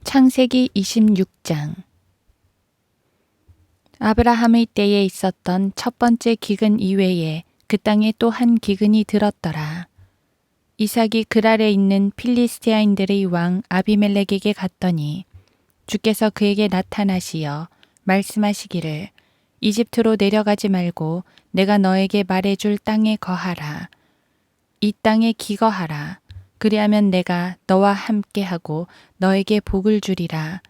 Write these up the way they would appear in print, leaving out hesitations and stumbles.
창세기 26장. 아브라함의 때에 있었던 첫 번째 기근 이외에 그 땅에 또 한 기근이 들었더라. 이삭이 그랄에 있는 필리스티아인들의 왕 아비멜렉에게 갔더니 주께서 그에게 나타나시어 말씀하시기를 이집트로 내려가지 말고 내가 너에게 말해줄 땅에 거하라. 이 땅에 기거하라. 그리하면 내가 너와 함께하고 너에게 복을 주리라.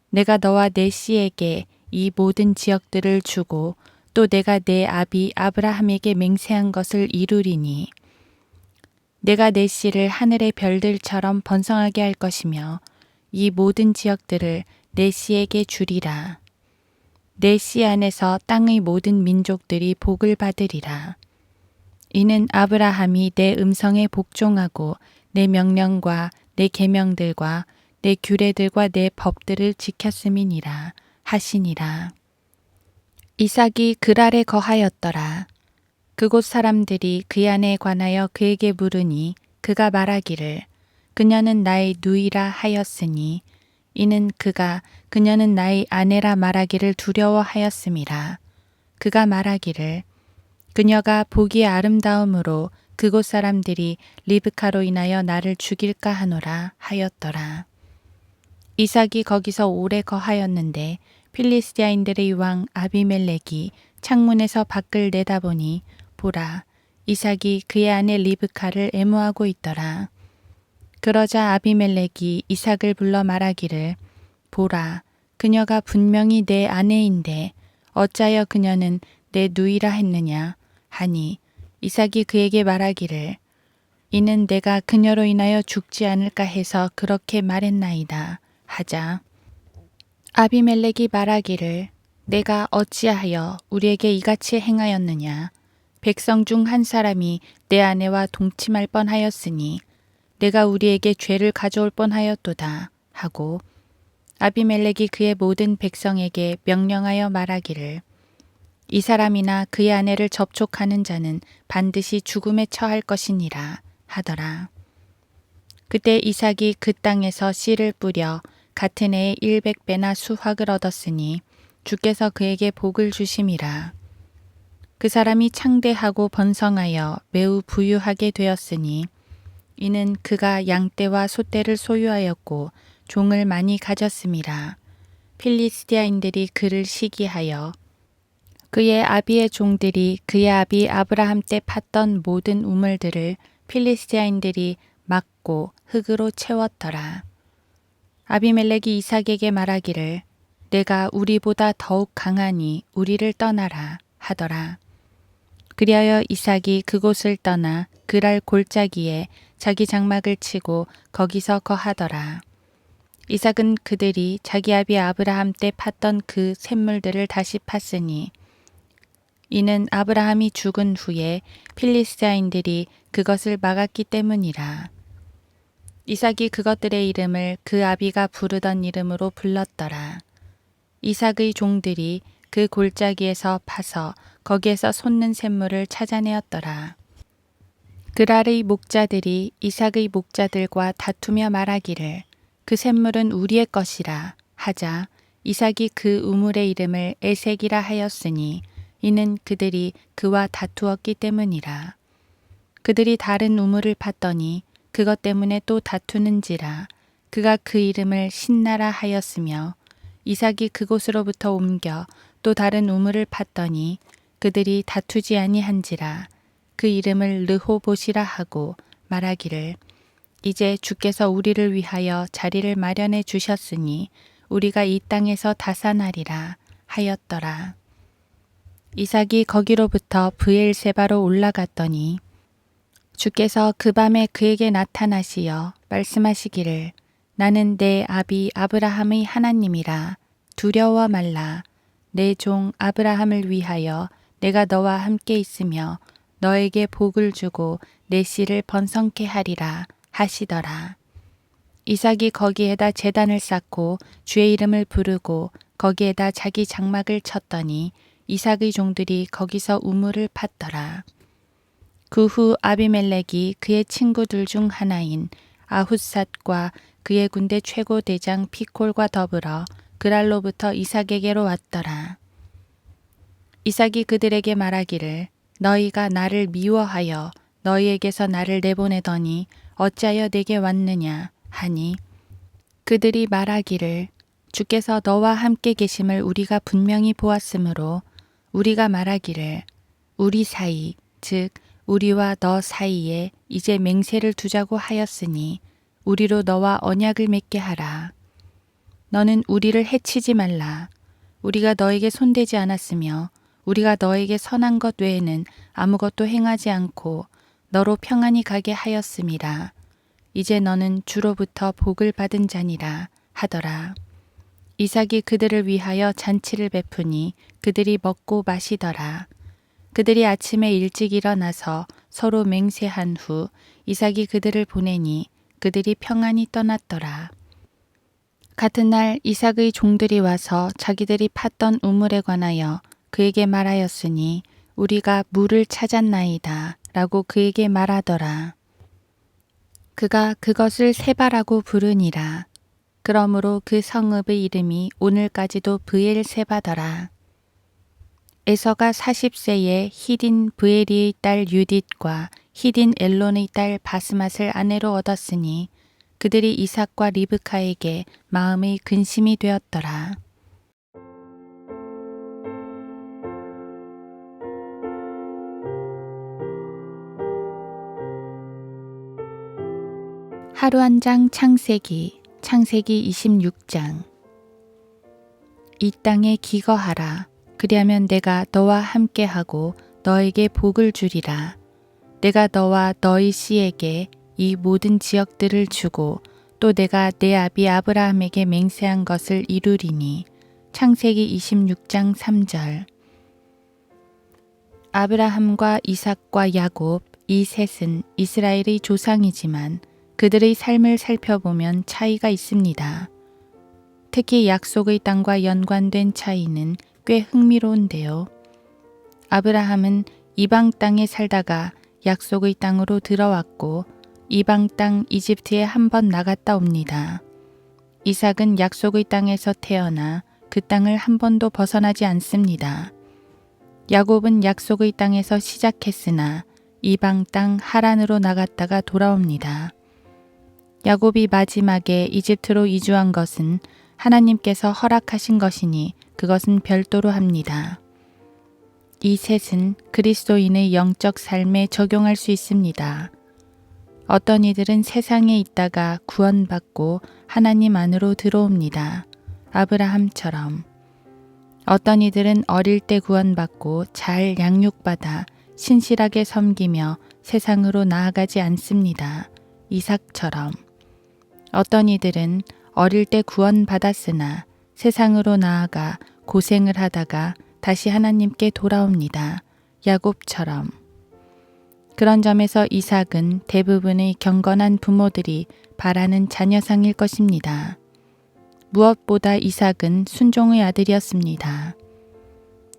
내가 너와 내 씨에게 이 모든 지역들을 주고 또 내가 내 아비 아브라함에게 맹세한 것을 이루리니 내가 내 씨를 하늘의 별들처럼 번성하게 할 것이며 이 모든 지역들을 내 씨에게 주리라. 내 씨 안에서 땅의 모든 민족들이 복을 받으리라. 이는 아브라함이 내 음성에 복종하고 내 명령과 내 계명들과 내 규례들과 내 법들을 지켰음이니라 하시니라. 이삭이 그랄에 거하였더라. 그곳 사람들이 그 안에 관하여 그에게 물으니 그가 말하기를 그녀는 나의 누이라 하였으니 이는 그가 그녀는 나의 아내라 말하기를 두려워하였음이라. 그가 말하기를 그녀가 보기에 아름다움으로 그곳 사람들이 리브카로 인하여 나를 죽일까 하노라 하였더라. 이삭이 거기서 오래 거하였는데 필리스티아인들의 왕 아비멜렉이 창문에서 밖을 내다보니 보라, 이삭이 그의 아내 리브카를 애무하고 있더라. 그러자 아비멜렉이 이삭을 불러 말하기를 보라, 그녀가 분명히 내 아내인데 어찌하여 그녀는 내 누이라 했느냐 하니 이삭이 그에게 말하기를 이는 내가 그녀로 인하여 죽지 않을까 해서 그렇게 말했나이다 하자. 아비멜렉이 말하기를 내가 어찌하여 우리에게 이같이 행하였느냐. 백성 중 한 사람이 내 아내와 동침할 뻔하였으니 내가 우리에게 죄를 가져올 뻔하였도다 하고 아비멜렉이 그의 모든 백성에게 명령하여 말하기를 이 사람이나 그의 아내를 접촉하는 자는 반드시 죽음에 처할 것이니라 하더라. 그때 이삭이 그 땅에서 씨를 뿌려 같은 해에 100배나 수확을 얻었으니 주께서 그에게 복을 주심이라. 그 사람이 창대하고 번성하여 매우 부유하게 되었으니 이는 그가 양떼와 소떼를 소유하였고 종을 많이 가졌음이라. 필리스티아인들이 그를 시기하여 그의 아비의 종들이 그의 아비 아브라함 때 팠던 모든 우물들을 필리스티아인들이 막고 흙으로 채웠더라. 아비멜렉이 이삭에게 말하기를 내가 우리보다 더욱 강하니 우리를 떠나라 하더라. 그리하여 이삭이 그곳을 떠나 그랄 골짜기에 자기 장막을 치고 거기서 거하더라. 이삭은 그들이 자기 아비 아브라함 때 팠던 그 샘물들을 다시 팠으니 이는 아브라함이 죽은 후에 필리스티아인들이 그것을 막았기 때문이라. 이삭이 그것들의 이름을 그 아비가 부르던 이름으로 불렀더라. 이삭의 종들이 그 골짜기에서 파서 거기에서 솟는 샘물을 찾아내었더라. 그랄의 목자들이 이삭의 목자들과 다투며 말하기를 그 샘물은 우리의 것이라 하자 이삭이 그 우물의 이름을 에색이라 하였으니 이는 그들이 그와 다투었기 때문이라. 그들이 다른 우물을 팠더니 그것 때문에 또 다투는지라 그가 그 이름을 신나라 하였으며 이삭이 그곳으로부터 옮겨 또 다른 우물을 팠더니 그들이 다투지 아니한지라 그 이름을 르호봇이라 하고 말하기를 이제 주께서 우리를 위하여 자리를 마련해 주셨으니 우리가 이 땅에서 다산하리라 하였더라. 이삭이 거기로부터 브엘세바로 올라갔더니 주께서 그 밤에 그에게 나타나시어 말씀하시기를 나는 내 아비 아브라함의 하나님이라 두려워 말라. 내 종 아브라함을 위하여 내가 너와 함께 있으며 너에게 복을 주고 내 씨를 번성케 하리라 하시더라. 이삭이 거기에다 제단을 쌓고 주의 이름을 부르고 거기에다 자기 장막을 쳤더니 이삭의 종들이 거기서 우물을 팠더라. 그 후 아비멜렉이 그의 친구들 중 하나인 아훗삿과 그의 군대 최고 대장 피콜과 더불어 그랄로부터 이삭에게로 왔더라. 이삭이 그들에게 말하기를 너희가 나를 미워하여 너희에게서 나를 내보내더니 어찌하여 내게 왔느냐 하니 그들이 말하기를 주께서 너와 함께 계심을 우리가 분명히 보았으므로 우리가 말하기를 우리 사이 즉 우리와 너 사이에 이제 맹세를 두자고 하였으니 우리로 너와 언약을 맺게 하라. 너는 우리를 해치지 말라. 우리가 너에게 손대지 않았으며 우리가 너에게 선한 것 외에는 아무것도 행하지 않고 너로 평안히 가게 하였음이라. 이제 너는 주로부터 복을 받은 자니라 하더라. 이삭이 그들을 위하여 잔치를 베푸니 그들이 먹고 마시더라. 그들이 아침에 일찍 일어나서 서로 맹세한 후 이삭이 그들을 보내니 그들이 평안히 떠났더라. 같은 날 이삭의 종들이 와서 자기들이 팠던 우물에 관하여 그에게 말하였으니 우리가 물을 찾았나이다 라고 그에게 말하더라. 그가 그것을 세바라고 부르니라. 그러므로 그 성읍의 이름이 오늘까지도 브엘세바더라. 에서가 40세에 히딘 브에리의 딸 유딧과 히딘 엘론의 딸 바스맛을 아내로 얻었으니 그들이 이삭과 리브카에게 마음의 근심이 되었더라. 하루 한 장 창세기 26장. 이 땅에 기거하라. 그리하면 내가 너와 함께하고 너에게 복을 주리라. 내가 너와 너희 씨에게 이 모든 지역들을 주고 또 내가 내 아비 아브라함에게 맹세한 것을 이루리니. 창세기 26장 3절. 아브라함과 이삭과 야곱 이 셋은 이스라엘의 조상이지만 그들의 삶을 살펴보면 차이가 있습니다. 특히 약속의 땅과 연관된 차이는 꽤 흥미로운데요. 아브라함은 이방 땅에 살다가 약속의 땅으로 들어왔고 이방 땅 이집트에 한 번 나갔다 옵니다. 이삭은 약속의 땅에서 태어나 그 땅을 한 번도 벗어나지 않습니다. 야곱은 약속의 땅에서 시작했으나 이방 땅 하란으로 나갔다가 돌아옵니다. 야곱이 마지막에 이집트로 이주한 것은 하나님께서 허락하신 것이니 그것은 별도로 합니다. 이 셋은 그리스도인의 영적 삶에 적용할 수 있습니다. 어떤 이들은 세상에 있다가 구원받고 하나님 안으로 들어옵니다. 아브라함처럼. 어떤 이들은 어릴 때 구원받고 잘 양육받아 신실하게 섬기며 세상으로 나아가지 않습니다. 이삭처럼. 어떤 이들은 어릴 때 구원받았으나 세상으로 나아가 고생을 하다가 다시 하나님께 돌아옵니다. 야곱처럼. 그런 점에서 이삭은 대부분의 경건한 부모들이 바라는 자녀상일 것입니다. 무엇보다 이삭은 순종의 아들이었습니다.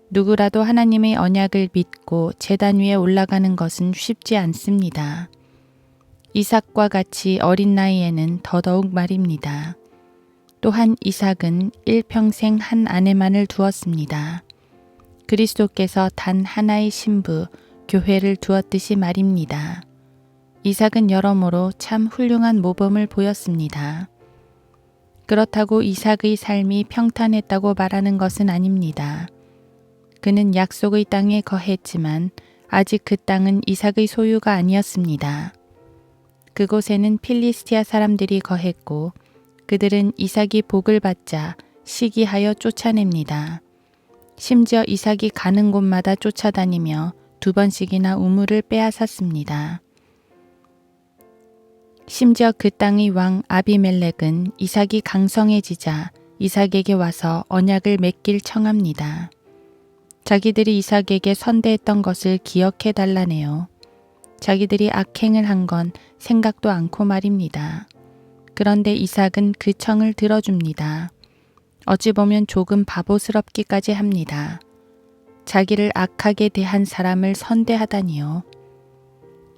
누구라도 하나님의 언약을 믿고 제단 위에 올라가는 것은 쉽지 않습니다. 이삭과 같이 어린 나이에는 더더욱 말입니다. 또한 이삭은 일평생 한 아내만을 두었습니다. 그리스도께서 단 하나의 신부, 교회를 두었듯이 말입니다. 이삭은 여러모로 참 훌륭한 모범을 보였습니다. 그렇다고 이삭의 삶이 평탄했다고 말하는 것은 아닙니다. 그는 약속의 땅에 거했지만 아직 그 땅은 이삭의 소유가 아니었습니다. 그곳에는 필리스티아 사람들이 거했고 그들은 이삭이 복을 받자 시기하여 쫓아냅니다. 심지어 이삭이 가는 곳마다 쫓아다니며 2번씩이나 우물을 빼앗았습니다. 심지어 그 땅의 왕 아비멜렉은 이삭이 강성해지자 이삭에게 와서 언약을 맺길 청합니다. 자기들이 이삭에게 선대했던 것을 기억해 달라네요. 자기들이 악행을 한 건 생각도 않고 말입니다. 그런데 이삭은 그 청을 들어줍니다. 어찌 보면 조금 바보스럽기까지 합니다. 자기를 악하게 대한 사람을 선대하다니요.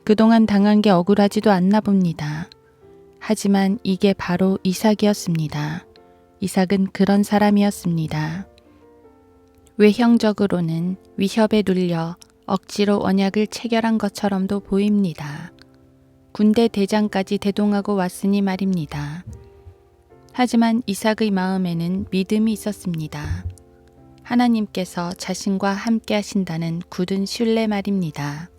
그동안 당한 게 억울하지도 않나 봅니다. 하지만 이게 바로 이삭이었습니다. 이삭은 그런 사람이었습니다. 외형적으로는 위협에 눌려 억지로 언약을 체결한 것처럼도 보입니다. 군대 대장까지 대동하고 왔으니 말입니다. 하지만 이삭의 마음에는 믿음이 있었습니다. 하나님께서 자신과 함께 하신다는 굳은 신뢰 말입니다.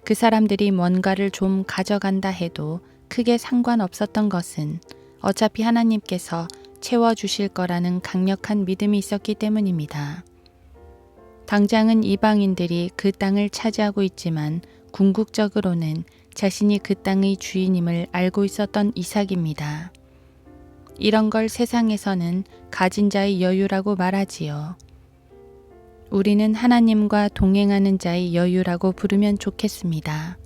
그 사람들이 뭔가를 좀 가져간다 해도 크게 상관없었던 것은 어차피 하나님께서 채워주실 거라는 강력한 믿음이 있었기 때문입니다. 당장은 이방인들이 그 땅을 차지하고 있지만 궁극적으로는 자신이 그 땅의 주인임을 알고 있었던 이삭입니다. 이런 걸 세상에서는 가진 자의 여유라고 말하지요. 우리는 하나님과 동행하는 자의 여유라고 부르면 좋겠습니다.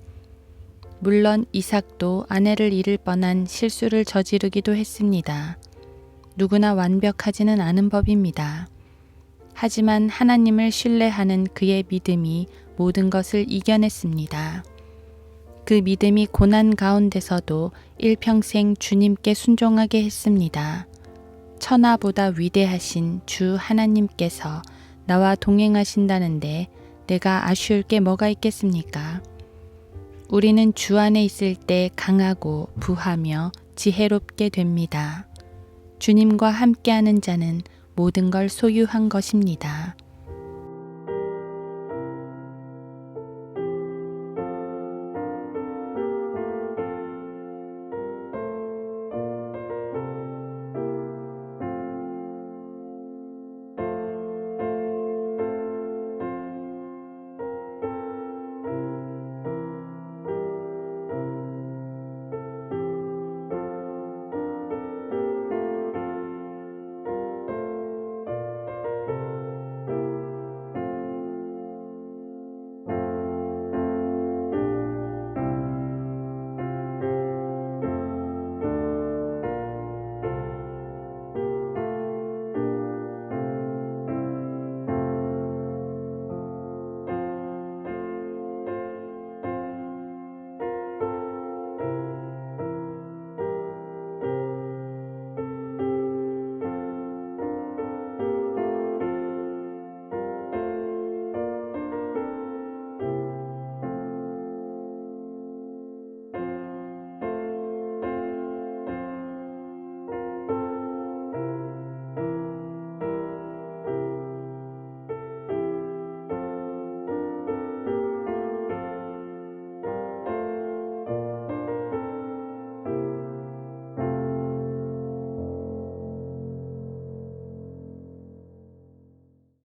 물론 이삭도 아내를 잃을 뻔한 실수를 저지르기도 했습니다. 누구나 완벽하지는 않은 법입니다. 하지만 하나님을 신뢰하는 그의 믿음이 모든 것을 이겨냈습니다. 그 믿음이 고난 가운데서도 일평생 주님께 순종하게 했습니다. 천하보다 위대하신 주 하나님께서 나와 동행하신다는데 내가 아쉬울 게 뭐가 있겠습니까? 우리는 주 안에 있을 때 강하고 부하며 지혜롭게 됩니다. 주님과 함께하는 자는 모든 걸 소유한 것입니다.